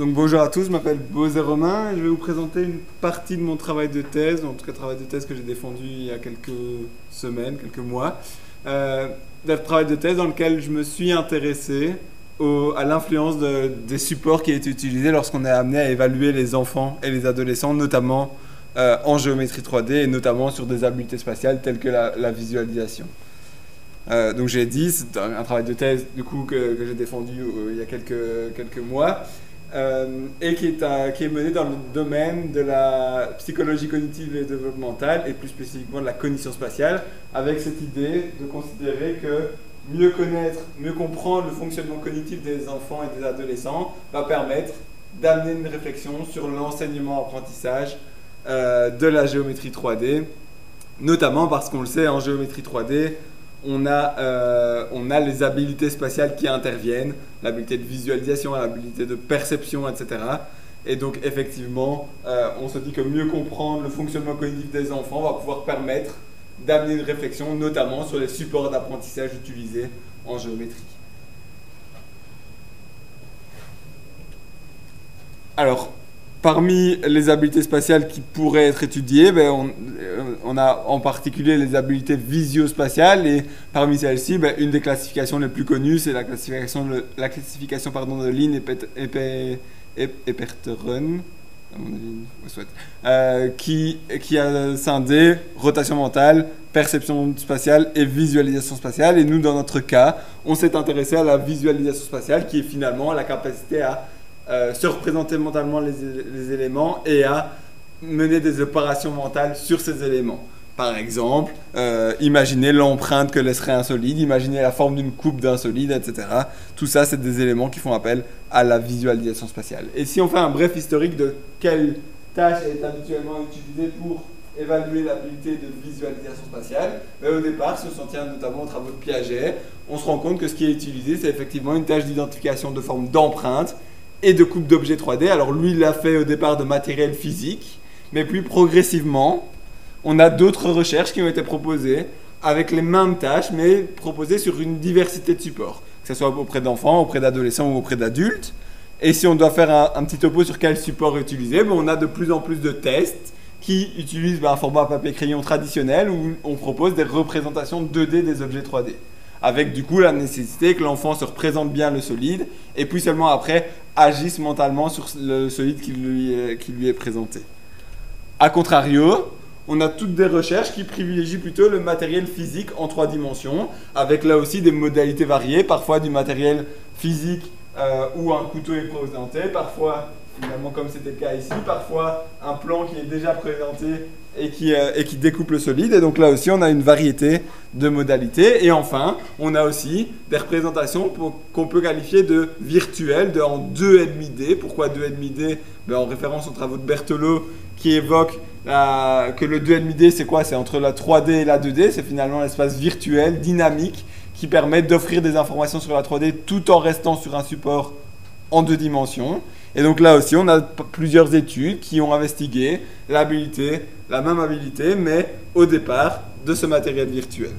Donc bonjour à tous, je m'appelle Bosé Romain et je vais vous présenter une partie de mon travail de thèse, en tout cas travail de thèse que j'ai défendu il y a quelques semaines, quelques mois. Un travail de thèse dans lequel je me suis intéressé à l'influence des supports qui étaient utilisés lorsqu'on est amené à évaluer les enfants et les adolescents, notamment en géométrie 3D et notamment sur des habiletés spatiales telles que la visualisation. Donc j'ai dit, c'est un travail de thèse du coup que j'ai défendu il y a quelques mois et qui est mené dans le domaine de la psychologie cognitive et développementale et plus spécifiquement de la cognition spatiale, avec cette idée de considérer que mieux connaître, mieux comprendre le fonctionnement cognitif des enfants et des adolescents va permettre d'amener une réflexion sur l'enseignement-apprentissage de la géométrie 3D, notamment parce qu'on le sait, en géométrie 3D, on a les habiletés spatiales qui interviennent, l'habilité de visualisation, l'habilité de perception, etc. Et donc effectivement, on se dit que mieux comprendre le fonctionnement cognitif des enfants va pouvoir permettre d'amener une réflexion, notamment sur les supports d'apprentissage utilisés en géométrie. Alors, parmi les habiletés spatiales qui pourraient être étudiées, on a en particulier les habiletés visio-spatiales et parmi celles-ci, une des classifications les plus connues, c'est la classification de Lynn et Perteron, qui a scindé rotation mentale, perception spatiale et visualisation spatiale. Et nous, dans notre cas, on s'est intéressé à la visualisation spatiale qui est finalement la capacité à se représenter mentalement les éléments et à mener des opérations mentales sur ces éléments. Par exemple, imaginer l'empreinte que laisserait un solide, imaginer la forme d'une coupe d'un solide, etc. Tout ça, c'est des éléments qui font appel à la visualisation spatiale. Et si on fait un bref historique de quelle tâche est habituellement utilisée pour évaluer l'habilité de visualisation spatiale, au départ, si on s'en tient notamment aux travaux de Piaget, on se rend compte que ce qui est utilisé, c'est effectivement une tâche d'identification de forme d'empreinte et de coupe d'objets 3D. Alors lui, il l'a fait au départ de matériel physique, mais puis progressivement, on a d'autres recherches qui ont été proposées avec les mêmes tâches, mais proposées sur une diversité de supports, que ce soit auprès d'enfants, auprès d'adolescents ou auprès d'adultes. Et si on doit faire un petit topo sur quel support utiliser, on a de plus en plus de tests qui utilisent un format papier-crayon traditionnel où on propose des représentations 2D des objets 3D. Avec du coup la nécessité que l'enfant se représente bien le solide et puis seulement après agisse mentalement sur le solide qui lui est présenté. A contrario, on a toutes des recherches qui privilégient plutôt le matériel physique en 3 dimensions, avec là aussi des modalités variées, parfois du matériel physique où un couteau est présenté, parfois, finalement comme c'était le cas ici, parfois un plan qui est déjà présenté et qui découpe le solide. Et donc là aussi, on a une variété de modalités. Et enfin, on a aussi des représentations qu'on peut qualifier de virtuelles, en 2,5D. Pourquoi 2,5D ? En référence aux travaux de Berthelot qui évoquent que le 2,5D, c'est quoi ? C'est entre la 3D et la 2D. C'est finalement l'espace virtuel, dynamique, qui permet d'offrir des informations sur la 3D tout en restant sur un support en 2 dimensions. Et donc là aussi, on a plusieurs études qui ont investigué la même habilité, mais au départ de ce matériel virtuel.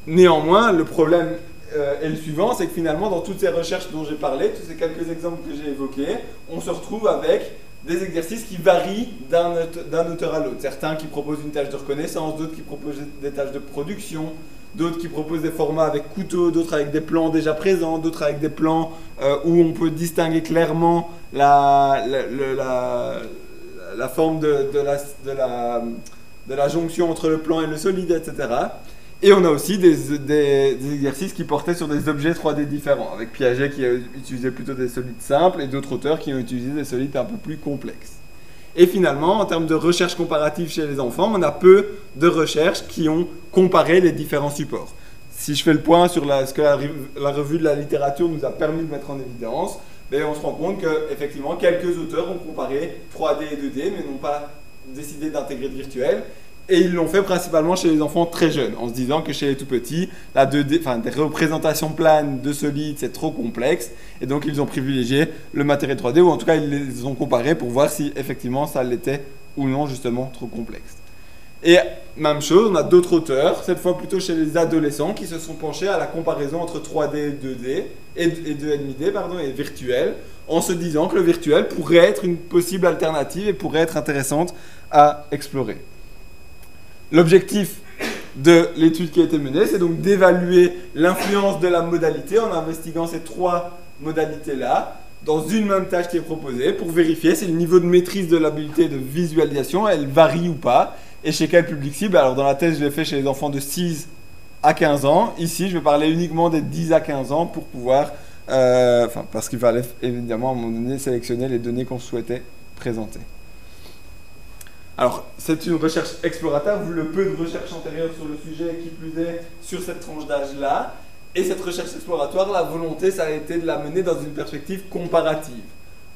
Néanmoins, le problème est le suivant, c'est que finalement, dans toutes ces recherches dont j'ai parlé, tous ces quelques exemples que j'ai évoqués, on se retrouve avec des exercices qui varient d'un auteur à l'autre. Certains qui proposent une tâche de reconnaissance, d'autres qui proposent des tâches de production, d'autres qui proposent des formats avec couteau, d'autres avec des plans déjà présents, d'autres avec des plans où on peut distinguer clairement la forme de la jonction entre le plan et le solide, etc. Et on a aussi des exercices qui portaient sur des objets 3D différents, avec Piaget qui a utilisé plutôt des solides simples et d'autres auteurs qui ont utilisé des solides un peu plus complexes. Et finalement, en termes de recherche comparative chez les enfants, on a peu de recherches qui ont comparé les différents supports. Si je fais le point sur ce que la revue de la littérature nous a permis de mettre en évidence, on se rend compte qu'effectivement, quelques auteurs ont comparé 3D et 2D, mais n'ont pas décidé d'intégrer de virtuel. Et ils l'ont fait principalement chez les enfants très jeunes, en se disant que chez les tout petits, la 2D, des représentations planes de solides, c'est trop complexe. Et donc, ils ont privilégié le matériel 3D, ou en tout cas, ils les ont comparés pour voir si effectivement ça l'était ou non, justement, trop complexe. Et même chose, on a d'autres auteurs, cette fois plutôt chez les adolescents, qui se sont penchés à la comparaison entre 3D et 2D, et 2,5D, pardon, et virtuel, en se disant que le virtuel pourrait être une possible alternative et pourrait être intéressante à explorer. L'objectif de l'étude qui a été menée, c'est donc d'évaluer l'influence de la modalité en investiguant ces 3 modalités-là dans une même tâche qui est proposée pour vérifier si le niveau de maîtrise de l'habilité de visualisation, elle varie ou pas, et chez quel public cible. Alors dans la thèse, je l'ai fait chez les enfants de 6 à 15 ans. Ici, je vais parler uniquement des 10 à 15 ans pour pouvoir, parce qu'il fallait évidemment à un moment donné sélectionner les données qu'on souhaitait présenter. Alors, c'est une recherche exploratoire, vu le peu de recherche antérieure sur le sujet, qui plus est sur cette tranche d'âge-là. Et cette recherche exploratoire, la volonté, ça a été de la mener dans une perspective comparative.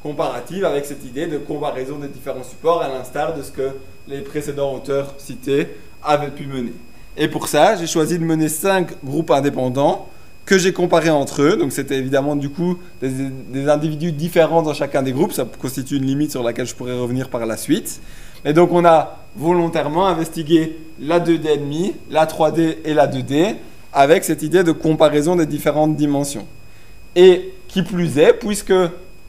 Comparative avec cette idée de comparaison des différents supports, à l'instar de ce que les précédents auteurs cités avaient pu mener. Et pour ça, j'ai choisi de mener 5 groupes indépendants que j'ai comparés entre eux. Donc c'était évidemment du coup des individus différents dans chacun des groupes. Ça constitue une limite sur laquelle je pourrais revenir par la suite. Et donc on a volontairement investigué la 2D,5, la 3D et la 2D avec cette idée de comparaison des différentes dimensions. Et qui plus est, puisque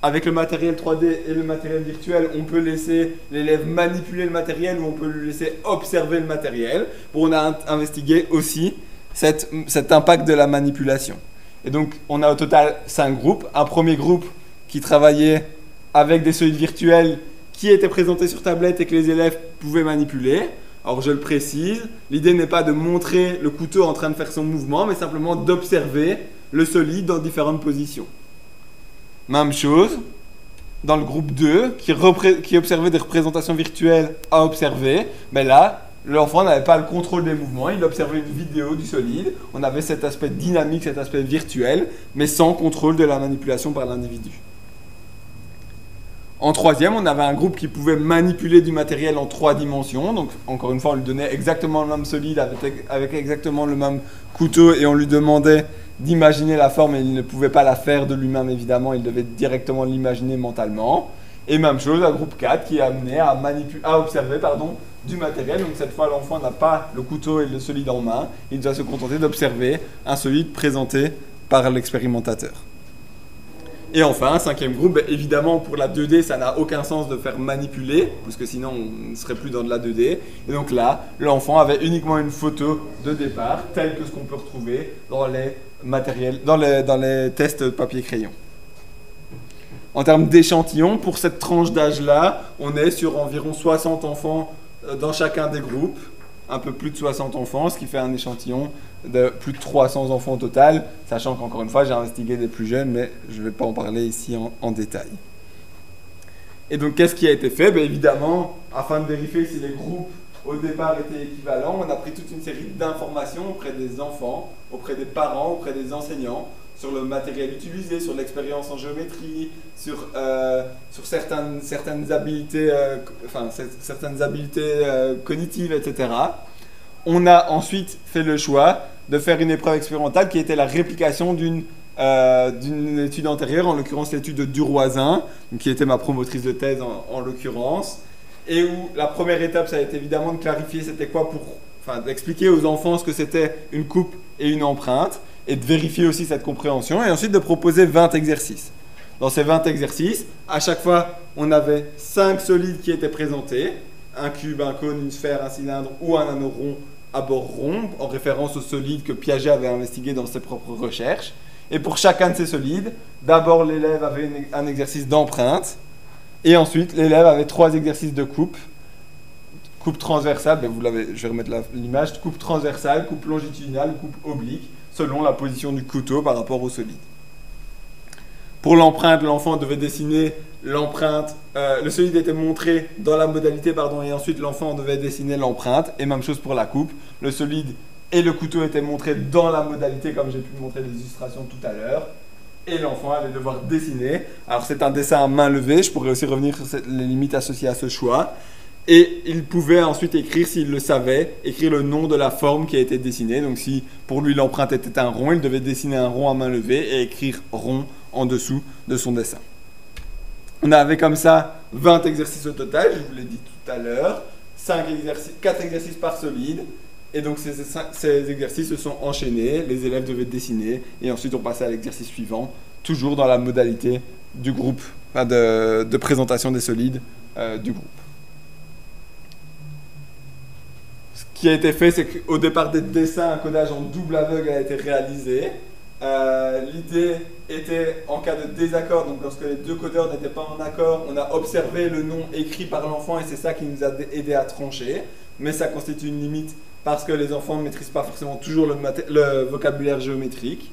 avec le matériel 3D et le matériel virtuel, on peut laisser l'élève manipuler le matériel ou on peut lui laisser observer le matériel, on a investigué aussi cet impact de la manipulation. Et donc on a au total 5 groupes. Un premier groupe qui travaillait avec des solides virtuels qui étaient présentés sur tablette et que les élèves pouvaient manipuler. Alors je le précise, l'idée n'est pas de montrer le couteau en train de faire son mouvement, mais simplement d'observer le solide dans différentes positions. Même chose dans le groupe 2, qui observait des représentations virtuelles à observer, mais là, l'enfant n'avait pas le contrôle des mouvements, il observait une vidéo du solide, on avait cet aspect dynamique, cet aspect virtuel, mais sans contrôle de la manipulation par l'individu. En troisième, on avait un groupe qui pouvait manipuler du matériel en 3 dimensions. Donc, encore une fois, on lui donnait exactement le même solide avec exactement le même couteau et on lui demandait d'imaginer la forme et il ne pouvait pas la faire de lui-même, évidemment. Il devait directement l'imaginer mentalement. Et même chose, un groupe 4 qui est amené à observer du matériel. Donc, cette fois, l'enfant n'a pas le couteau et le solide en main. Il doit se contenter d'observer un solide présenté par l'expérimentateur. Et enfin, un 5e groupe, évidemment pour la 2D, ça n'a aucun sens de faire manipuler, parce que sinon on ne serait plus dans de la 2D. Et donc là, l'enfant avait uniquement une photo de départ, telle que ce qu'on peut retrouver dans les tests papier-crayon. En termes d'échantillons, pour cette tranche d'âge-là, on est sur environ 60 enfants dans chacun des groupes, un peu plus de 60 enfants, ce qui fait un échantillon de plus de 300 enfants au total, sachant qu'encore une fois, j'ai investigué des plus jeunes, mais je ne vais pas en parler ici en détail. Et donc, qu'est-ce qui a été fait? Évidemment, afin de vérifier si les groupes au départ étaient équivalents, on a pris toute une série d'informations auprès des enfants, auprès des parents, auprès des enseignants, sur le matériel utilisé, sur l'expérience en géométrie, sur certaines habiletés, cognitives, etc. On a ensuite fait le choix de faire une épreuve expérimentale qui était la réplication d'une étude antérieure, en l'occurrence l'étude de Duroisin, qui était ma promotrice de thèse en l'occurrence, et où la première étape, ça a été évidemment de clarifier c'était quoi d'expliquer aux enfants ce que c'était une coupe et une empreinte, et de vérifier aussi cette compréhension, et ensuite de proposer 20 exercices. Dans ces 20 exercices, à chaque fois, on avait 5 solides qui étaient présentés, un cube, un cône, une sphère, un cylindre ou un anneau rond à bord rond, en référence aux solides que Piaget avait investigués dans ses propres recherches. Et pour chacun de ces solides, d'abord l'élève avait un exercice d'empreinte, et ensuite l'élève avait 3 exercices de coupe. Coupe transversale, je vais remettre l'image, coupe transversale, coupe longitudinale, coupe oblique, selon la position du couteau par rapport au solide. Pour l'empreinte, l'enfant devait dessiner l'empreinte, le solide était montré dans la modalité, et ensuite l'enfant devait dessiner l'empreinte, et même chose pour la coupe, le solide et le couteau étaient montrés dans la modalité, comme j'ai pu montrer les illustrations tout à l'heure, et l'enfant allait devoir dessiner. Alors c'est un dessin à main levée, je pourrais aussi revenir sur les limites associées à ce choix, et il pouvait ensuite écrire, s'il le savait, écrire le nom de la forme qui a été dessinée. Donc si pour lui l'empreinte était un rond, il devait dessiner un rond à main levée et écrire rond en dessous de son dessin. On avait comme ça 20 exercices au total, je vous l'ai dit tout à l'heure. 4 exercices par solide. Et donc ces exercices se sont enchaînés, les élèves devaient dessiner, et ensuite on passait à l'exercice suivant, toujours dans la modalité du groupe, enfin de présentation des solides du groupe. Ce qui a été fait, c'est qu'au départ des dessins, un codage en double aveugle a été réalisé. L'idée était, en cas de désaccord, donc lorsque les deux codeurs n'étaient pas en accord, on a observé le nom écrit par l'enfant et c'est ça qui nous a aidé à trancher. Mais ça constitue une limite parce que les enfants ne maîtrisent pas forcément toujours le vocabulaire géométrique.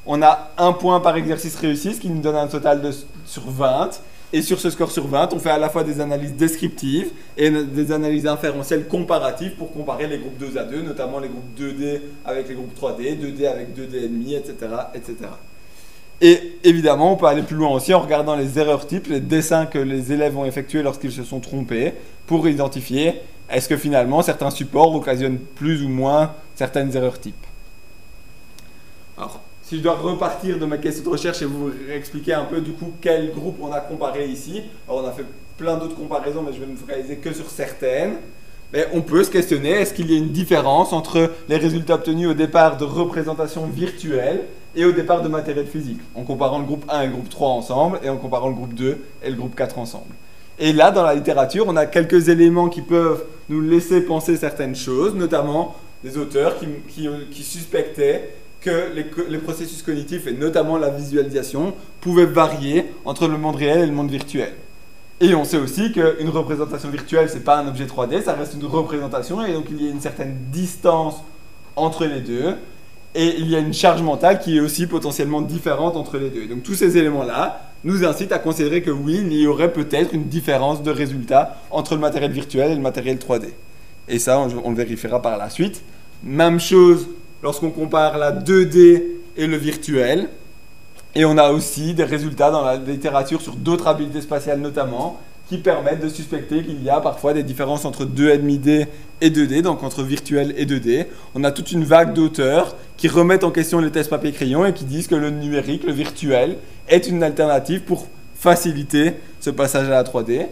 On a 1 point par exercice réussi, ce qui nous donne un total sur 20. Et sur ce score sur 20, on fait à la fois des analyses descriptives et des analyses inférentielles comparatives pour comparer les groupes 2 à 2, notamment les groupes 2D avec les groupes 3D, 2D avec 2D,5, etc., etc. Et évidemment, on peut aller plus loin aussi en regardant les erreurs types, les dessins que les élèves ont effectués lorsqu'ils se sont trompés, pour identifier est-ce que finalement certains supports occasionnent plus ou moins certaines erreurs types. Alors, si je dois repartir de ma question de recherche et vous expliquer un peu du coup quel groupe on a comparé ici, alors on a fait plein d'autres comparaisons mais je vais me focaliser que sur certaines, mais on peut se questionner, est-ce qu'il y a une différence entre les résultats obtenus au départ de représentation virtuelle et au départ de matériel physique, en comparant le groupe 1 et le groupe 3 ensemble et en comparant le groupe 2 et le groupe 4 ensemble. Et là, dans la littérature, on a quelques éléments qui peuvent nous laisser penser certaines choses, notamment des auteurs qui suspectaient que les processus cognitifs, et notamment la visualisation, pouvaient varier entre le monde réel et le monde virtuel. Et on sait aussi qu'une représentation virtuelle, ce n'est pas un objet 3D, ça reste une représentation, et donc il y a une certaine distance entre les deux, et il y a une charge mentale qui est aussi potentiellement différente entre les deux. Et donc tous ces éléments-là nous incitent à considérer que oui, il y aurait peut-être une différence de résultat entre le matériel virtuel et le matériel 3D. Et ça, on le vérifiera par la suite. Même chose lorsqu'on compare la 2D et le virtuel. Et on a aussi des résultats dans la littérature sur d'autres habiletés spatiales notamment, qui permettent de suspecter qu'il y a parfois des différences entre 2,5D et 2D, donc entre virtuel et 2D. On a toute une vague d'auteurs qui remettent en question les tests papier-crayon et qui disent que le numérique, le virtuel, est une alternative pour faciliter ce passage à la 3D.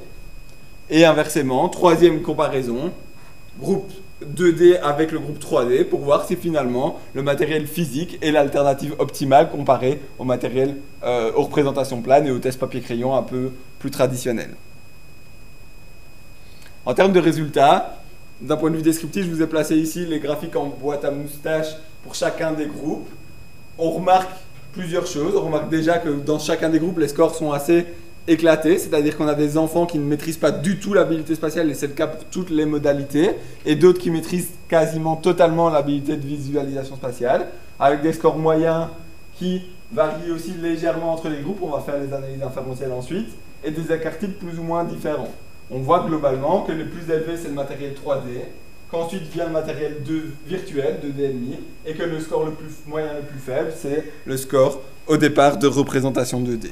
Et inversement, troisième comparaison, groupe 2D avec le groupe 3D pour voir si finalement le matériel physique est l'alternative optimale comparée au matériel aux représentations planes et aux tests papier-crayon un peu plus traditionnels. En termes de résultats, d'un point de vue descriptif, je vous ai placé ici les graphiques en boîte à moustache pour chacun des groupes. On remarque plusieurs choses. On remarque déjà que dans chacun des groupes, les scores sont assez éclatés, c'est-à-dire qu'on a des enfants qui ne maîtrisent pas du tout l'habilité spatiale, et c'est le cas pour toutes les modalités, et d'autres qui maîtrisent quasiment totalement l'habilité de visualisation spatiale, avec des scores moyens qui varient aussi légèrement entre les groupes. On va faire les analyses inférentielles ensuite, et des écarts types plus ou moins différents. On voit globalement que le plus élevé, c'est le matériel 3D, qu'ensuite vient le matériel virtuel, 2D,5, et que le score le plus moyen, le plus faible, c'est le score au départ de représentation 2D.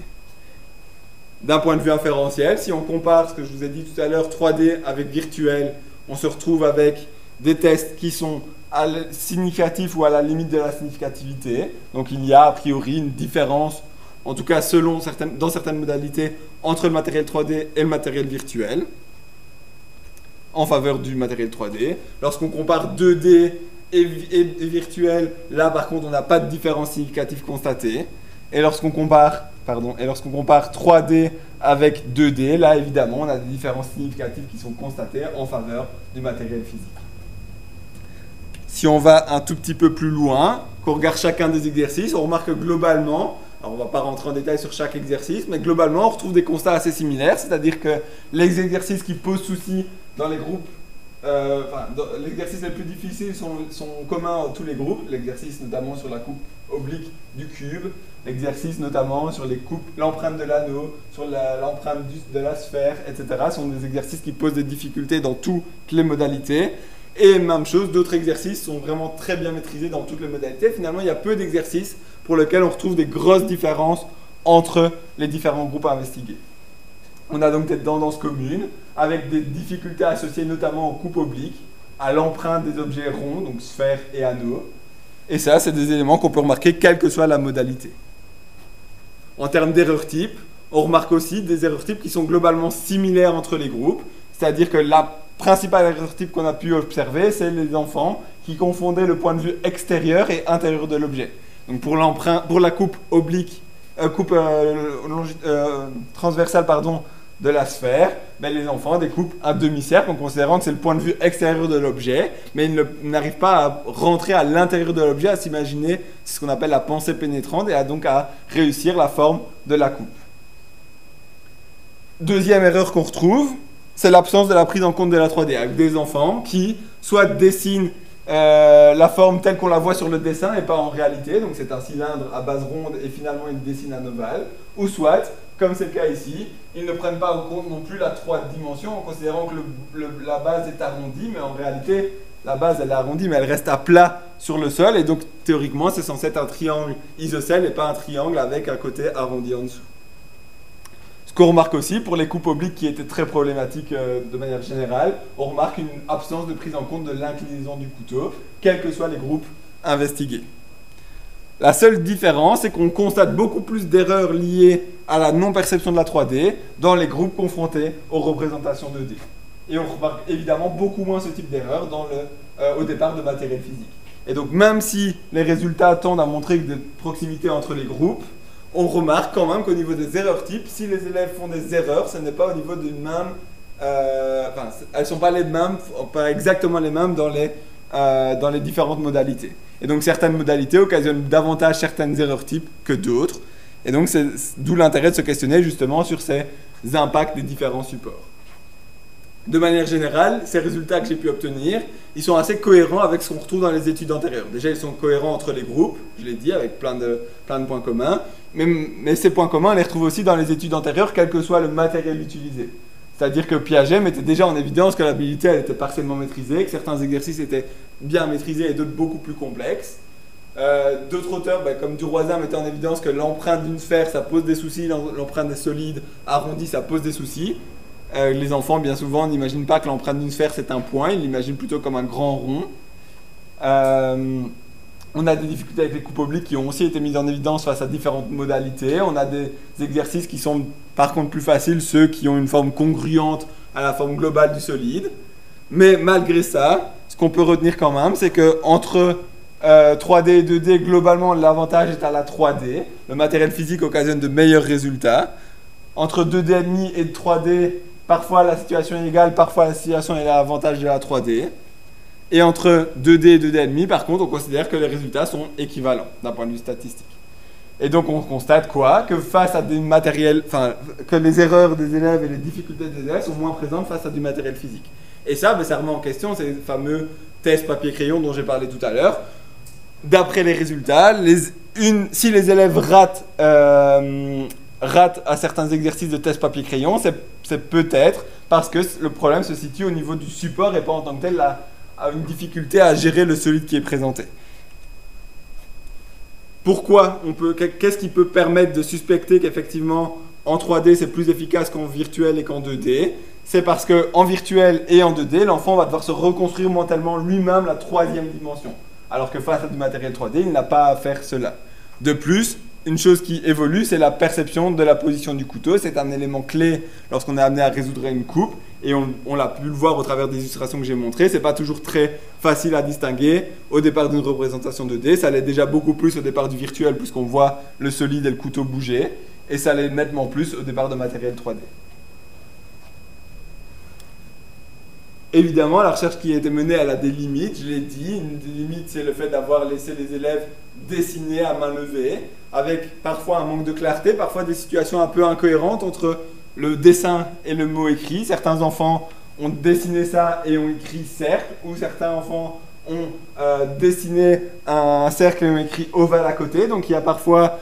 D'un point de vue inférentiel, si on compare ce que je vous ai dit tout à l'heure, 3D avec virtuel, on se retrouve avec des tests qui sont significatifs ou à la limite de la significativité. Donc il y a a priori une différence, en tout cas dans certaines modalités, entre le matériel 3D et le matériel virtuel, en faveur du matériel 3D. Lorsqu'on compare 2D et virtuel, là par contre on n'a pas de différence significative constatée. Et lorsqu'on compare 3D avec 2D, là évidemment on a des différences significatives qui sont constatées en faveur du matériel physique. Si on va un tout petit peu plus loin, qu'on regarde chacun des exercices, on remarque que globalement, alors on ne va pas rentrer en détail sur chaque exercice, mais globalement on retrouve des constats assez similaires, c'est-à-dire que les exercices qui posent souci dans les groupes, les exercices les plus difficiles sont communs à tous les groupes, l'exercice notamment sur la coupe oblique du cube, l'exercice notamment sur les coupes, l'empreinte de l'anneau, sur l'empreinte de la sphère, etc. sont des exercices qui posent des difficultés dans toutes les modalités. Et même chose, d'autres exercices sont vraiment très bien maîtrisés dans toutes les modalités. Finalement, il y a peu d'exercices pour lesquels on retrouve des grosses différences entre les différents groupes à investiguer. On a donc des tendances communes, avec des difficultés associées notamment aux coupes obliques, à l'empreinte des objets ronds, donc sphères et anneaux. Et ça, c'est des éléments qu'on peut remarquer quelle que soit la modalité. En termes d'erreurs types, on remarque aussi des erreurs types qui sont globalement similaires entre les groupes, c'est-à-dire que principal erreur type qu'on a pu observer, c'est les enfants qui confondaient le point de vue extérieur et intérieur de l'objet. Donc pour la coupe oblique, transversale pardon, de la sphère, ben les enfants découpent un demi-cercle en considérant que c'est le point de vue extérieur de l'objet, mais ils n'arrivent pas à rentrer à l'intérieur de l'objet, à s'imaginer ce qu'on appelle la pensée pénétrante et donc à réussir la forme de la coupe. Deuxième erreur qu'on retrouve, c'est l'absence de la prise en compte de la 3D, avec des enfants qui soit dessinent la forme telle qu'on la voit sur le dessin et pas en réalité, donc c'est un cylindre à base ronde et finalement ils dessinent un ovale, ou soit, comme c'est le cas ici, ils ne prennent pas en compte non plus la 3 dimensions en considérant que la base est arrondie, mais en réalité la base elle est arrondie mais elle reste à plat sur le sol et donc théoriquement c'est censé être un triangle isocèle et pas un triangle avec un côté arrondi en dessous. Ce qu'on remarque aussi pour les coupes obliques qui étaient très problématiques de manière générale, on remarque une absence de prise en compte de l'inclinaison du couteau, quels que soient les groupes investigués. La seule différence, c'est qu'on constate beaucoup plus d'erreurs liées à la non-perception de la 3D dans les groupes confrontés aux représentations 2D. Et on remarque évidemment beaucoup moins ce type d'erreur au départ de matériel physique. Et donc même si les résultats tendent à montrer de proximité entre les groupes, on remarque quand même qu'au niveau des erreurs types, si les élèves font des erreurs, ce n'est pas au niveau d'une même... elles ne sont pas les mêmes, pas exactement les mêmes dans les différentes modalités. Et donc certaines modalités occasionnent davantage certaines erreurs types que d'autres. Et donc c'est d'où l'intérêt de se questionner justement sur ces impacts des différents supports. De manière générale, ces résultats que j'ai pu obtenir, ils sont assez cohérents avec ce qu'on retrouve dans les études antérieures. Déjà, ils sont cohérents entre les groupes, je l'ai dit, avec plein de points communs. Mais ces points communs, on les retrouve aussi dans les études antérieures, quel que soit le matériel utilisé. C'est-à-dire que Piaget mettait déjà en évidence que l'habilité elle était partiellement maîtrisée, que certains exercices étaient bien maîtrisés et d'autres beaucoup plus complexes. D'autres auteurs, comme Duroisin, mettaient en évidence que l'empreinte d'une sphère, ça pose des soucis, l'empreinte des solides arrondis, ça pose des soucis. Les enfants, bien souvent, n'imaginent pas que l'empreinte d'une sphère, c'est un point, ils l'imaginent plutôt comme un grand rond. On a des difficultés avec les coupes obliques qui ont aussi été mises en évidence face à différentes modalités. On a des exercices qui sont par contre plus faciles, ceux qui ont une forme congruente à la forme globale du solide. Mais malgré ça, ce qu'on peut retenir quand même, c'est qu'entre 3D et 2D, globalement, l'avantage est à la 3D. Le matériel physique occasionne de meilleurs résultats. Entre 2D et 3D, parfois la situation est égale, parfois la situation est à l'avantage de la 3D. Et entre 2D et 2D,5, par contre, on considère que les résultats sont équivalents d'un point de vue statistique. Et donc on constate quoi? Que face à des matériels, que les erreurs des élèves et les difficultés des élèves sont moins présentes face à du matériel physique. Et ça, ça remet en question ces fameux tests papier-crayon dont j'ai parlé tout à l'heure. D'après les résultats, si les élèves ratent à certains exercices de test papier-crayon, c'est peut-être parce que le problème se situe au niveau du support et pas en tant que tel à une difficulté à gérer le solide qui est présenté. Pourquoi qu'est-ce qui peut permettre de suspecter qu'effectivement en 3D c'est plus efficace qu'en virtuel et qu'en 2D? C'est parce qu'en virtuel et en 2D, l'enfant va devoir se reconstruire mentalement lui-même la 3e dimension. Alors que face à du matériel 3D, il n'a pas à faire cela. De plus, une chose qui évolue, c'est la perception de la position du couteau. C'est un élément clé lorsqu'on est amené à résoudre une coupe. Et on l'a pu le voir au travers des illustrations que j'ai montrées. C'est pas toujours très facile à distinguer au départ d'une représentation 2D. Ça l'est déjà beaucoup plus au départ du virtuel puisqu'on voit le solide et le couteau bouger. Et ça l'est nettement plus au départ de matériel 3D. Évidemment, la recherche qui a été menée, elle a des limites, je l'ai dit. Une des limites, c'est le fait d'avoir laissé les élèves dessiner à main levée, avec parfois un manque de clarté, parfois des situations un peu incohérentes entre le dessin et le mot écrit. Certains enfants ont dessiné ça et ont écrit cercle, ou certains enfants ont dessiné un cercle et ont écrit ovale à côté. Donc il y a parfois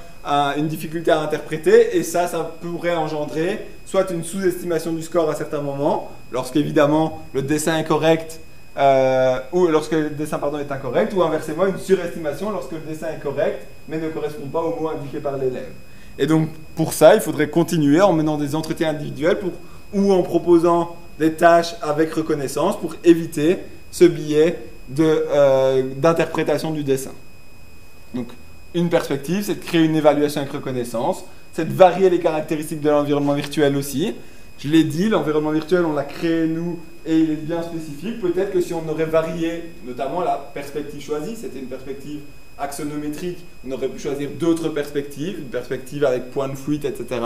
une difficulté à interpréter, et ça pourrait engendrer soit une sous-estimation du score à certains moments, lorsqu'évidemment le dessin est correct, ou lorsque le dessin est incorrect, ou inversement une surestimation lorsque le dessin est correct, mais ne correspond pas au mot indiqué par l'élève. Et donc pour ça, il faudrait continuer en menant des entretiens individuels ou en proposant des tâches avec reconnaissance pour éviter ce biais d'interprétation du dessin. Donc une perspective, c'est de créer une évaluation avec reconnaissance, c'est de varier les caractéristiques de l'environnement virtuel aussi, Je l'ai dit, l'environnement virtuel, on l'a créé nous et il est bien spécifique. Peut-être que si on aurait varié, notamment la perspective choisie, c'était une perspective axonométrique, on aurait pu choisir d'autres perspectives, une perspective avec point de fuite, etc.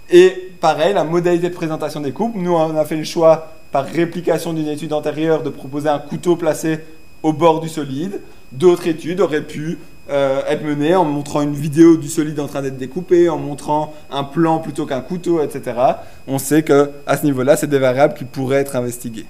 Et pareil, la modalité de présentation des coupes, nous on a fait le choix par réplication d'une étude antérieure de proposer un couteau placé au bord du solide. D'autres études auraient pu être menées en montrant une vidéo du solide en train d'être découpé, en montrant un plan plutôt qu'un couteau, etc. On sait qu'à ce niveau-là, c'est des variables qui pourraient être investiguées.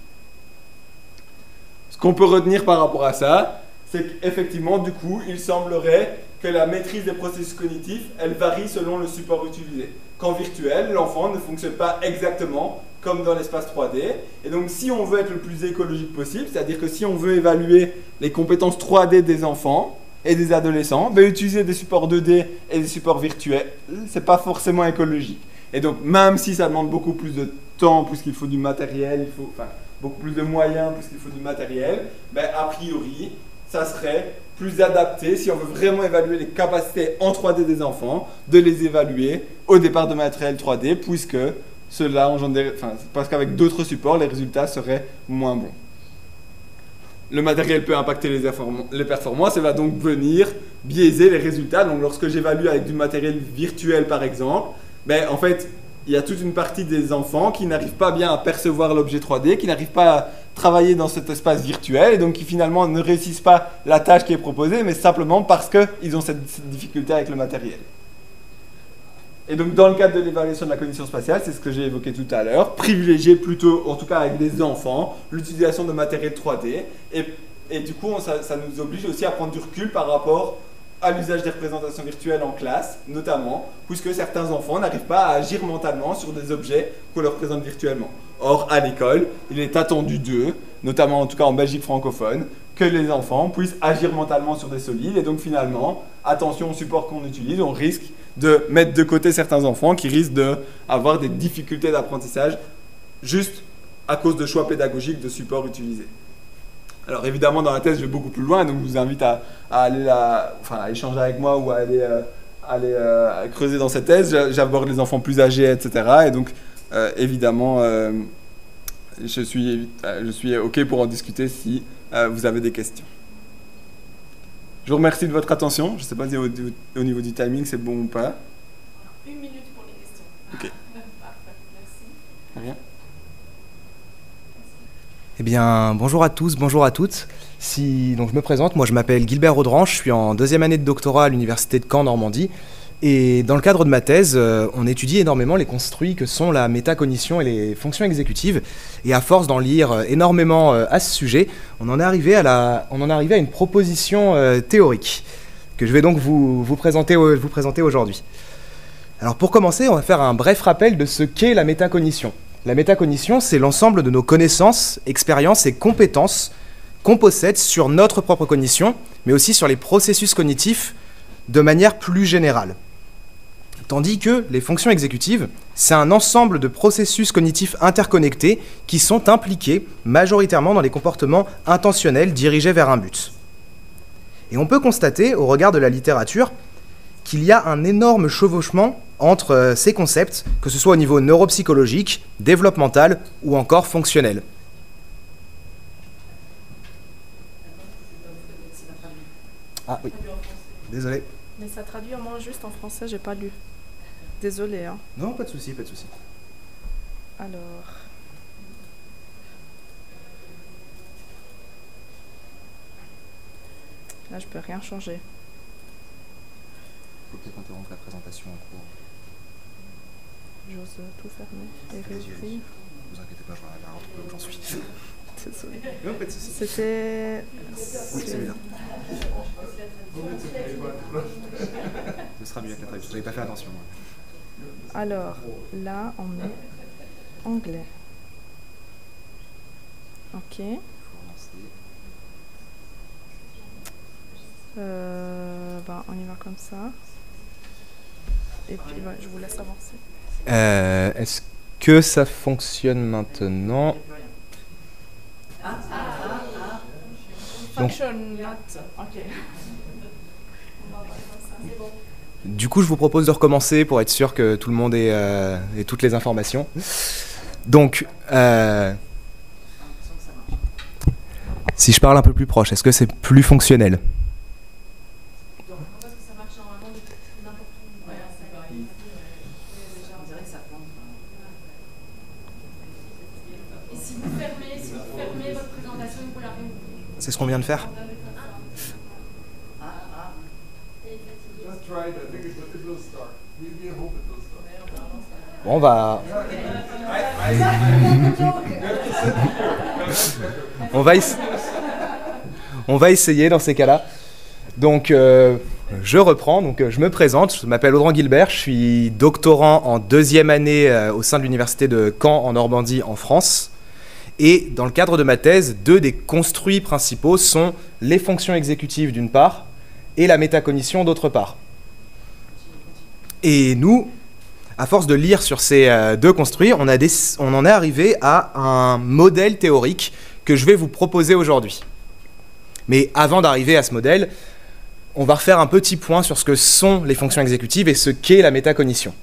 Ce qu'on peut retenir par rapport à ça, c'est qu'effectivement, du coup, il semblerait que la maîtrise des processus cognitifs, elle varie selon le support utilisé. Qu'en virtuel, l'enfant ne fonctionne pas exactement comme dans l'espace 3D. Et donc, si on veut être le plus écologique possible, c'est-à-dire que si on veut évaluer les compétences 3D des enfants et des adolescents, ben, utiliser des supports 2D et des supports virtuels, c'est pas forcément écologique. Et donc, même si ça demande beaucoup plus de temps, puisqu'il faut du matériel, il faut, enfin, beaucoup plus de moyens, puisqu'il faut du matériel, ben, a priori, ça serait plus adapté, si on veut vraiment évaluer les capacités en 3D des enfants, de les évaluer au départ de matériel 3D, puisque cela engendre, parce qu'avec d'autres supports, les résultats seraient moins bons. Le matériel peut impacter les performances et va donc venir biaiser les résultats. Donc lorsque j'évalue avec du matériel virtuel par exemple, ben, en fait, il y a toute une partie des enfants qui n'arrivent pas bien à percevoir l'objet 3D, qui n'arrivent pas à travailler dans cet espace virtuel et donc qui finalement ne réussissent pas la tâche qui est proposée, mais simplement parce qu'ils ont cette difficulté avec le matériel. Et donc dans le cadre de l'évaluation de la cognition spatiale, c'est ce que j'ai évoqué tout à l'heure, privilégier plutôt, en tout cas avec des enfants, l'utilisation de matériel 3D et du coup ça nous oblige aussi à prendre du recul par rapport à l'usage des représentations virtuelles en classe, notamment, puisque certains enfants n'arrivent pas à agir mentalement sur des objets qu'on leur présente virtuellement. Or, à l'école, il est attendu d'eux, notamment en tout cas en Belgique francophone, que les enfants puissent agir mentalement sur des solides. Et donc finalement, attention au support qu'on utilise, on risque de mettre de côté certains enfants qui risquent d'avoir des difficultés d'apprentissage juste à cause de choix pédagogiques de support utilisés. Alors évidemment, dans la thèse, je vais beaucoup plus loin, donc je vous invite à aller à échanger avec moi ou à aller creuser dans cette thèse. J'aborde les enfants plus âgés, etc. Et donc, évidemment, je suis OK pour en discuter si vous avez des questions. Je vous remercie de votre attention. Je ne sais pas si au niveau du timing, c'est bon ou pas. 1 minute pour les questions. OK. Parfait, merci. Rien. Eh bien, bonjour à tous, bonjour à toutes. Donc, je me présente, moi je m'appelle Gilbert Audran, je suis en 2e année de doctorat à l'université de Caen, Normandie. Et dans le cadre de ma thèse, on étudie énormément les construits que sont la métacognition et les fonctions exécutives. Et à force d'en lire énormément à ce sujet, on en est arrivé à une proposition théorique que je vais donc vous présenter aujourd'hui. Alors pour commencer, on va faire un bref rappel de ce qu'est la métacognition. La métacognition, c'est l'ensemble de nos connaissances, expériences et compétences qu'on possède sur notre propre cognition, mais aussi sur les processus cognitifs de manière plus générale. Tandis que les fonctions exécutives, c'est un ensemble de processus cognitifs interconnectés qui sont impliqués majoritairement dans les comportements intentionnels dirigés vers un but. Et on peut constater, au regard de la littérature, qu'il y a un énorme chevauchement entre ces concepts, que ce soit au niveau neuropsychologique, développemental ou encore fonctionnel. Ah oui, désolé. Mais ça traduit en moins juste en français, j'ai pas lu. Désolé, hein. Non, pas de souci, pas de souci. Alors... Là, je peux rien changer. Faut peut-être interrompre la présentation en cours. J'ose tout fermer et réécrire. Ne vous inquiétez pas, je vais la retrouver où j'en suis. Désolé. Non, pas de souci. C'était... Oui, celui-là. Ce sera mieux avec la traduction. Vous n'avez pas fait attention. Alors, là, on est anglais. Ok. On y va comme ça. Et puis, je vous laisse avancer. Est-ce que ça fonctionne maintenant? Function not. Ok. On va voir ça, c'est bon. Du coup, je vous propose de recommencer pour être sûr que tout le monde ait toutes les informations. Donc, si je parle un peu plus proche, est-ce que c'est plus fonctionnel? C'est ce qu'on vient de faire. Bon, on va essayer dans ces cas-là. Donc, je reprends. Donc, je me présente. Je m'appelle Audran Gilbert. Je suis doctorant en 2e année au sein de l'université de Caen en Normandie, en France. Et dans le cadre de ma thèse, 2 des construits principaux sont les fonctions exécutives d'une part et la métacognition d'autre part. Et nous, à force de lire sur ces 2 construits, on en est arrivé à un modèle théorique que je vais vous proposer aujourd'hui. Mais avant d'arriver à ce modèle, on va refaire un petit point sur ce que sont les fonctions exécutives et ce qu'est la métacognition.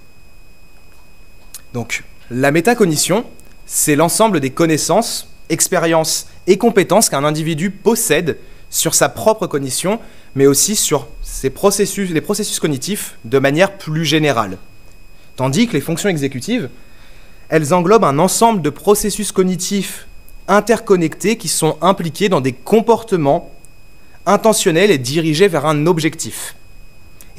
Donc, la métacognition, c'est l'ensemble des connaissances, expériences et compétences qu'un individu possède sur sa propre cognition, mais aussi sur les processus cognitifs de manière plus générale. Tandis que les fonctions exécutives, elles englobent un ensemble de processus cognitifs interconnectés qui sont impliqués dans des comportements intentionnels et dirigés vers un objectif.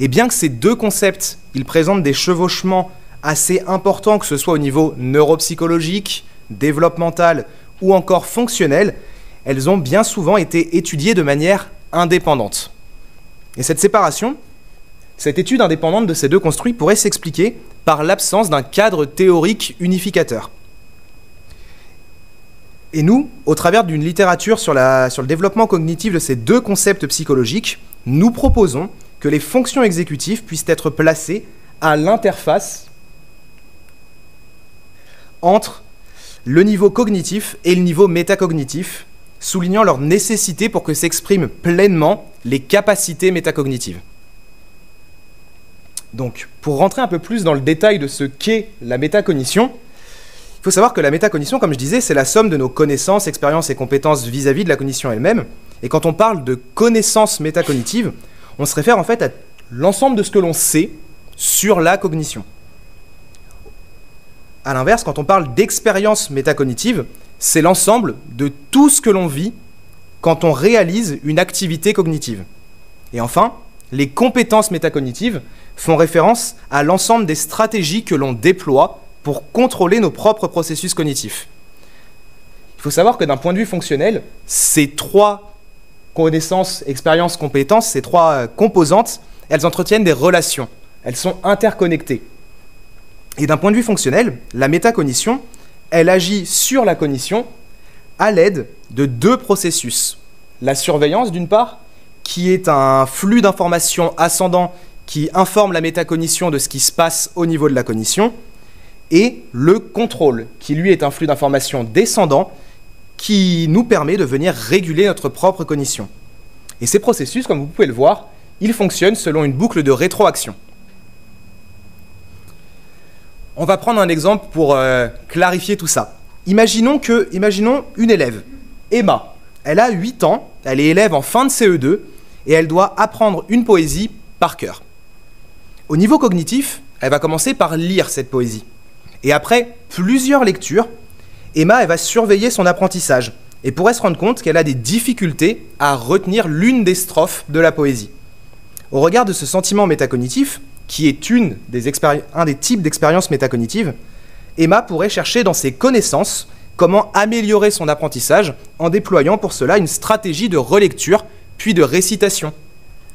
Et bien que ces 2 concepts, ils présentent des chevauchements assez importants, que ce soit au niveau neuropsychologique, développemental ou encore fonctionnel, elles ont bien souvent été étudiées de manière indépendante. Et cette séparation, cette étude indépendante de ces 2 construits pourrait s'expliquer par l'absence d'un cadre théorique unificateur. Et nous, au travers d'une littérature sur le développement cognitif de ces 2 concepts psychologiques, nous proposons que les fonctions exécutives puissent être placées à l'interface entre le niveau cognitif et le niveau métacognitif, soulignant leur nécessité pour que s'expriment pleinement les capacités métacognitives. Donc, pour rentrer un peu plus dans le détail de ce qu'est la métacognition, il faut savoir que la métacognition, comme je disais, c'est la somme de nos connaissances, expériences et compétences vis-à-vis de la cognition elle-même. Et quand on parle de connaissances métacognitives, on se réfère en fait à l'ensemble de ce que l'on sait sur la cognition. A l'inverse, quand on parle d'expérience métacognitive, c'est l'ensemble de tout ce que l'on vit quand on réalise une activité cognitive. Et enfin, les compétences métacognitives font référence à l'ensemble des stratégies que l'on déploie pour contrôler nos propres processus cognitifs. Il faut savoir que d'un point de vue fonctionnel, ces 3 connaissances, expériences, compétences, ces 3 composantes, elles entretiennent des relations. Elles sont interconnectées. Et d'un point de vue fonctionnel, la métacognition, elle agit sur la cognition à l'aide de 2 processus. La surveillance, d'une part, qui est un flux d'informations ascendant qui informe la métacognition de ce qui se passe au niveau de la cognition, et le contrôle, qui lui est un flux d'informations descendant qui nous permet de venir réguler notre propre cognition. Et ces processus, comme vous pouvez le voir, ils fonctionnent selon une boucle de rétroaction. On va prendre un exemple pour clarifier tout ça. Imaginons une élève, Emma. Elle a 8 ans, elle est élève en fin de CE2 et elle doit apprendre une poésie par cœur. Au niveau cognitif, elle va commencer par lire cette poésie. Et après plusieurs lectures, Emma elle va surveiller son apprentissage et pourrait se rendre compte qu'elle a des difficultés à retenir l'une des strophes de la poésie. Au regard de ce sentiment métacognitif, qui est un des types d'expériences métacognitives, Emma pourrait chercher dans ses connaissances comment améliorer son apprentissage en déployant pour cela une stratégie de relecture puis de récitation,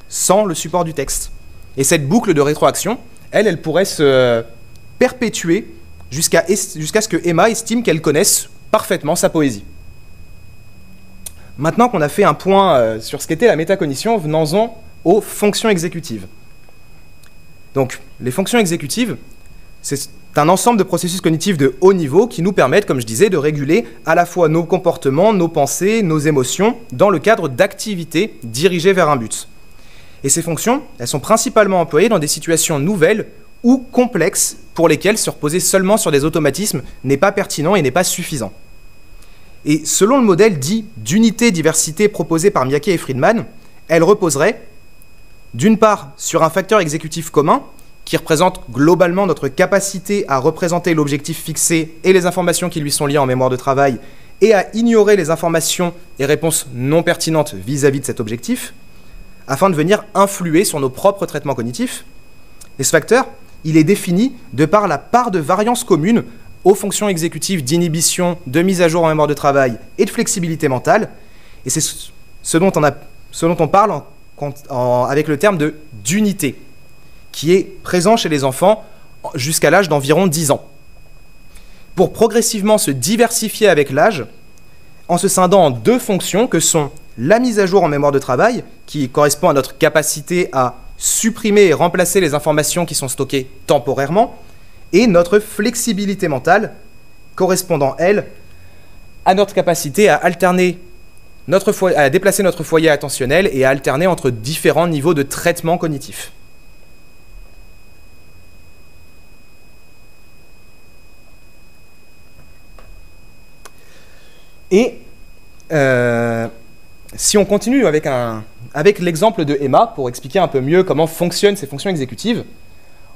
sans le support du texte. Et cette boucle de rétroaction, elle pourrait se perpétuer jusqu'à ce que Emma estime qu'elle connaisse parfaitement sa poésie. Maintenant qu'on a fait un point sur ce qu'était la métacognition, venons-en aux fonctions exécutives. Donc, les fonctions exécutives, c'est un ensemble de processus cognitifs de haut niveau qui nous permettent, comme je disais, de réguler à la fois nos comportements, nos pensées, nos émotions, dans le cadre d'activités dirigées vers un but. Et ces fonctions, elles sont principalement employées dans des situations nouvelles ou complexes pour lesquelles se reposer seulement sur des automatismes n'est pas pertinent et n'est pas suffisant. Et selon le modèle dit d'unité-diversité proposé par Miyaké et Friedman, elle reposerait d'une part sur un facteur exécutif commun qui représente globalement notre capacité à représenter l'objectif fixé et les informations qui lui sont liées en mémoire de travail et à ignorer les informations et réponses non pertinentes vis-à-vis de cet objectif, afin de venir influer sur nos propres traitements cognitifs. Et ce facteur, il est défini de par la part de variance commune aux fonctions exécutives d'inhibition, de mise à jour en mémoire de travail et de flexibilité mentale. Et c'est ce dont on parle avec le terme d'unité, qui est présent chez les enfants jusqu'à l'âge d'environ 10 ans. Pour progressivement se diversifier avec l'âge, en se scindant en deux fonctions que sont la mise à jour en mémoire de travail, qui correspond à notre capacité à supprimer et remplacer les informations qui sont stockées temporairement, et notre flexibilité mentale, correspondant, elle, à notre capacité à alterner à déplacer notre foyer attentionnel et à alterner entre différents niveaux de traitement cognitif. Et si on continue avec l'exemple de Emma, pour expliquer un peu mieux comment fonctionnent ces fonctions exécutives,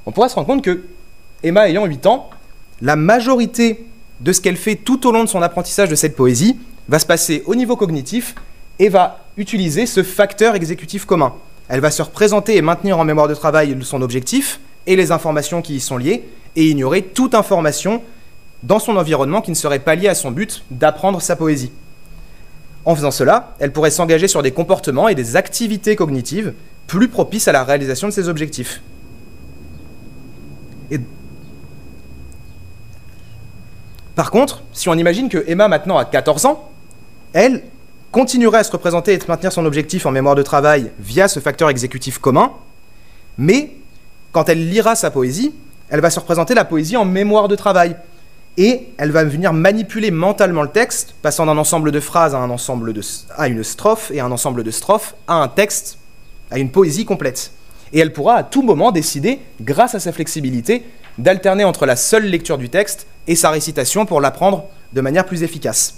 on pourrait se rendre compte que Emma ayant 8 ans, la majorité de ce qu'elle fait tout au long de son apprentissage de cette poésie va se passer au niveau cognitif et va utiliser ce facteur exécutif commun. Elle va se représenter et maintenir en mémoire de travail son objectif et les informations qui y sont liées et ignorer toute information dans son environnement qui ne serait pas liée à son but d'apprendre sa poésie. En faisant cela, elle pourrait s'engager sur des comportements et des activités cognitives plus propices à la réalisation de ses objectifs. Par contre, si on imagine que Emma maintenant a 14 ans, elle continuerait à se représenter et à maintenir son objectif en mémoire de travail via ce facteur exécutif commun, mais quand elle lira sa poésie, elle va se représenter la poésie en mémoire de travail. Et elle va venir manipuler mentalement le texte, passant d'un ensemble de phrases à une strophe, et un ensemble de strophes à un texte, à une poésie complète. Et elle pourra à tout moment décider, grâce à sa flexibilité, d'alterner entre la seule lecture du texte et sa récitation pour l'apprendre de manière plus efficace.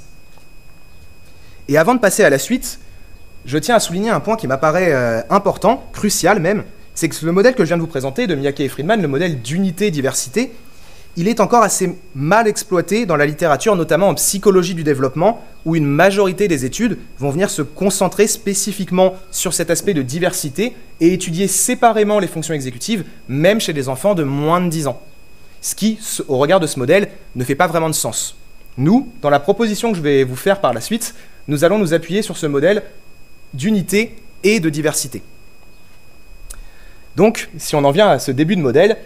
Et avant de passer à la suite, je tiens à souligner un point qui m'apparaît important, crucial même, c'est que le modèle que je viens de vous présenter, de Miyaké et Friedman, le modèle d'unité-diversité, il est encore assez mal exploité dans la littérature, notamment en psychologie du développement, où une majorité des études vont venir se concentrer spécifiquement sur cet aspect de diversité et étudier séparément les fonctions exécutives, même chez des enfants de moins de 10 ans. Ce qui, au regard de ce modèle, ne fait pas vraiment de sens. Nous, dans la proposition que je vais vous faire par la suite, nous allons nous appuyer sur ce modèle d'unité et de diversité. Donc, si on en vient à ce début de modèle,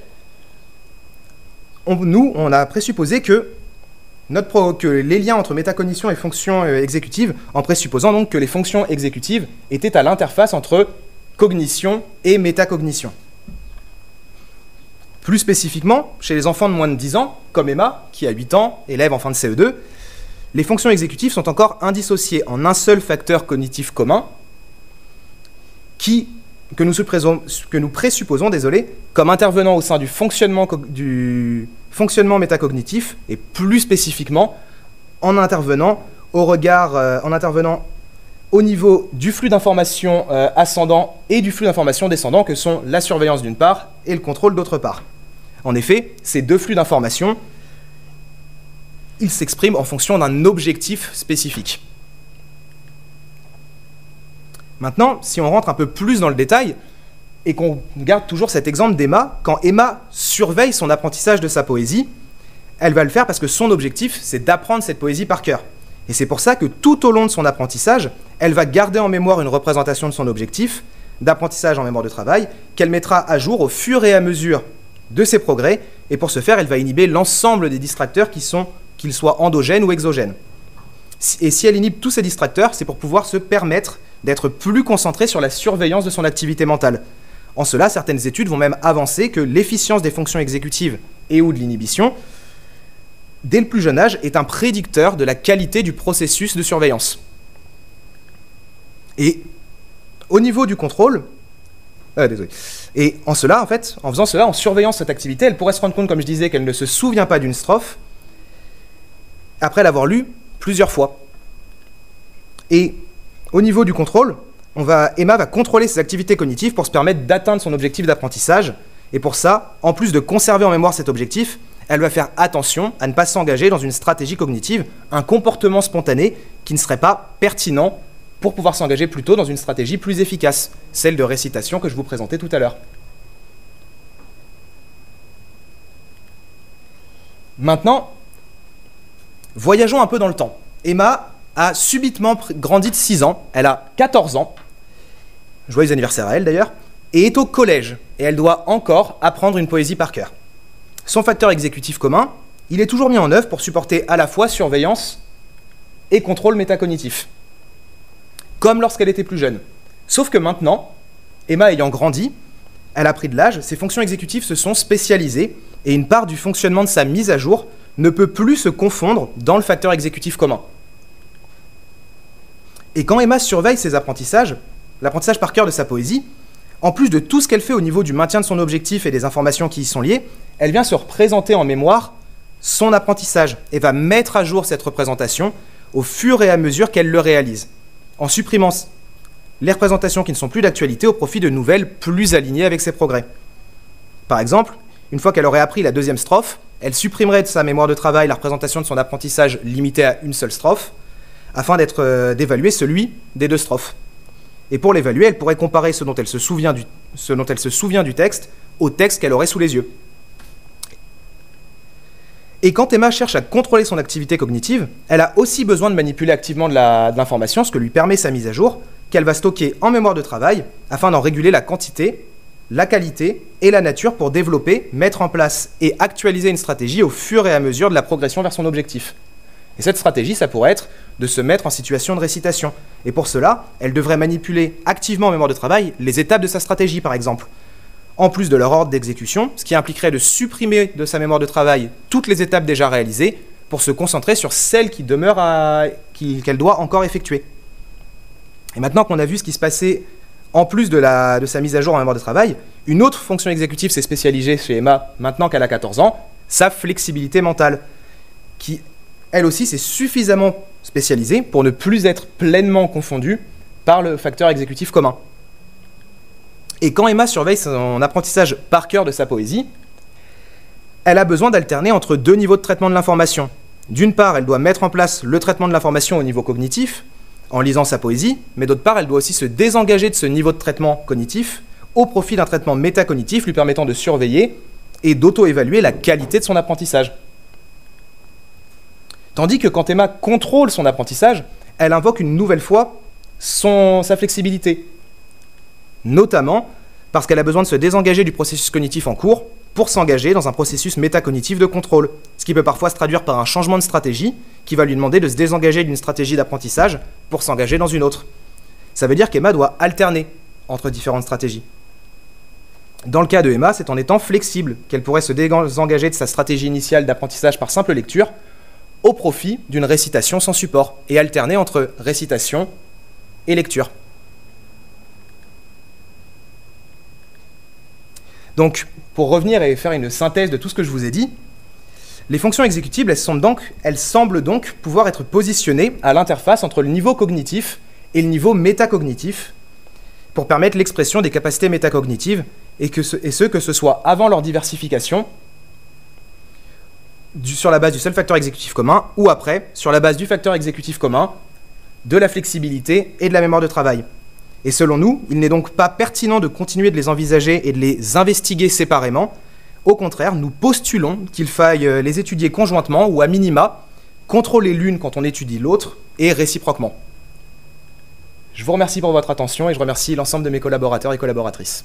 on a présupposé que les liens entre métacognition et fonctions exécutives, en présupposant donc que les fonctions exécutives étaient à l'interface entre cognition et métacognition. Plus spécifiquement, chez les enfants de moins de 10 ans, comme Emma, qui a 8 ans, élève en fin de CE2, les fonctions exécutives sont encore indissociées en un seul facteur cognitif commun que nous présupposons comme intervenant au sein du fonctionnement métacognitif et plus spécifiquement en intervenant au niveau du flux d'informations ascendant et du flux d'informations descendant que sont la surveillance d'une part et le contrôle d'autre part. En effet, ces deux flux d'informations, ils s'expriment en fonction d'un objectif spécifique. Maintenant, si on rentre un peu plus dans le détail et qu'on garde toujours cet exemple d'Emma, quand Emma surveille son apprentissage de sa poésie, elle va le faire parce que son objectif, c'est d'apprendre cette poésie par cœur. Et c'est pour ça que tout au long de son apprentissage, elle va garder en mémoire une représentation de son objectif d'apprentissage en mémoire de travail qu'elle mettra à jour au fur et à mesure de ses progrès. Et pour ce faire, elle va inhiber l'ensemble des distracteurs qu'ils soient endogènes ou exogènes. Et si elle inhibe tous ces distracteurs, c'est pour pouvoir se permettre d'être plus concentrée sur la surveillance de son activité mentale. En cela, certaines études vont même avancer que l'efficience des fonctions exécutives et ou de l'inhibition, dès le plus jeune âge, est un prédicteur de la qualité du processus de surveillance. Et au niveau du contrôle, Désolé. Et en faisant cela, en surveillant cette activité, elle pourrait se rendre compte, comme je disais, qu'elle ne se souvient pas d'une strophe après l'avoir lue plusieurs fois. Et au niveau du contrôle, Emma va contrôler ses activités cognitives pour se permettre d'atteindre son objectif d'apprentissage. Et pour ça, en plus de conserver en mémoire cet objectif, elle va faire attention à ne pas s'engager dans une stratégie cognitive, un comportement spontané qui ne serait pas pertinent pour pouvoir s'engager plutôt dans une stratégie plus efficace, celle de récitation que je vous présentais tout à l'heure. Maintenant, voyageons un peu dans le temps. Emma a subitement grandi de 6 ans, elle a 14 ans, joyeux anniversaire à elle d'ailleurs, et est au collège, et elle doit encore apprendre une poésie par cœur. Son facteur exécutif commun, il est toujours mis en œuvre pour supporter à la fois surveillance et contrôle métacognitif, comme lorsqu'elle était plus jeune. Sauf que maintenant, Emma ayant grandi, elle a pris de l'âge, ses fonctions exécutives se sont spécialisées, et une part du fonctionnement de sa mise à jour ne peut plus se confondre dans le facteur exécutif commun. Et quand Emma surveille ses apprentissages, l'apprentissage par cœur de sa poésie, en plus de tout ce qu'elle fait au niveau du maintien de son objectif et des informations qui y sont liées, elle vient se représenter en mémoire son apprentissage et va mettre à jour cette représentation au fur et à mesure qu'elle le réalise, en supprimant les représentations qui ne sont plus d'actualité au profit de nouvelles plus alignées avec ses progrès. Par exemple, une fois qu'elle aurait appris la deuxième strophe, elle supprimerait de sa mémoire de travail la représentation de son apprentissage limité à une seule strophe, afin d'évaluer celui des 2 strophes. Et pour l'évaluer, elle pourrait comparer ce dont elle se souvient du texte au texte qu'elle aurait sous les yeux. Et quand Emma cherche à contrôler son activité cognitive, elle a aussi besoin de manipuler activement de l'information, ce que lui permet sa mise à jour, qu'elle va stocker en mémoire de travail, afin d'en réguler la quantité, la qualité et la nature pour développer, mettre en place et actualiser une stratégie au fur et à mesure de la progression vers son objectif. Et cette stratégie, ça pourrait être de se mettre en situation de récitation. Et pour cela, elle devrait manipuler activement en mémoire de travail les étapes de sa stratégie, par exemple, en plus de leur ordre d'exécution, ce qui impliquerait de supprimer de sa mémoire de travail toutes les étapes déjà réalisées pour se concentrer sur celles qui demeurent qu'elle doit encore effectuer. Et maintenant qu'on a vu ce qui se passait en plus de sa mise à jour en mémoire de travail, une autre fonction exécutive s'est spécialisée chez Emma maintenant qu'elle a 14 ans, sa flexibilité mentale, qui elle aussi s'est suffisamment spécialisée pour ne plus être pleinement confondue par le facteur exécutif commun. Et quand Emma surveille son apprentissage par cœur de sa poésie, elle a besoin d'alterner entre 2 niveaux de traitement de l'information. D'une part, elle doit mettre en place le traitement de l'information au niveau cognitif, en lisant sa poésie, mais d'autre part, elle doit aussi se désengager de ce niveau de traitement cognitif au profit d'un traitement métacognitif lui permettant de surveiller et d'auto-évaluer la qualité de son apprentissage. Tandis que quand Emma contrôle son apprentissage, elle invoque une nouvelle fois sa flexibilité, notamment parce qu'elle a besoin de se désengager du processus cognitif en cours pour s'engager dans un processus métacognitif de contrôle, ce qui peut parfois se traduire par un changement de stratégie qui va lui demander de se désengager d'une stratégie d'apprentissage pour s'engager dans une autre. Ça veut dire qu'Emma doit alterner entre différentes stratégies. Dans le cas de Emma, c'est en étant flexible qu'elle pourrait se désengager de sa stratégie initiale d'apprentissage par simple lecture au profit d'une récitation sans support et alterner entre récitation et lecture. Donc, pour revenir et faire une synthèse de tout ce que je vous ai dit, les fonctions exécutives, elles semblent donc pouvoir être positionnées à l'interface entre le niveau cognitif et le niveau métacognitif pour permettre l'expression des capacités métacognitives que ce soit avant leur diversification sur la base du seul facteur exécutif commun ou après, sur la base du facteur exécutif commun, de la flexibilité et de la mémoire de travail. Et selon nous, il n'est donc pas pertinent de continuer de les envisager et de les investiguer séparément. Au contraire, nous postulons qu'il faille les étudier conjointement ou à minima, contrôler l'une quand on étudie l'autre et réciproquement. Je vous remercie pour votre attention et je remercie l'ensemble de mes collaborateurs et collaboratrices.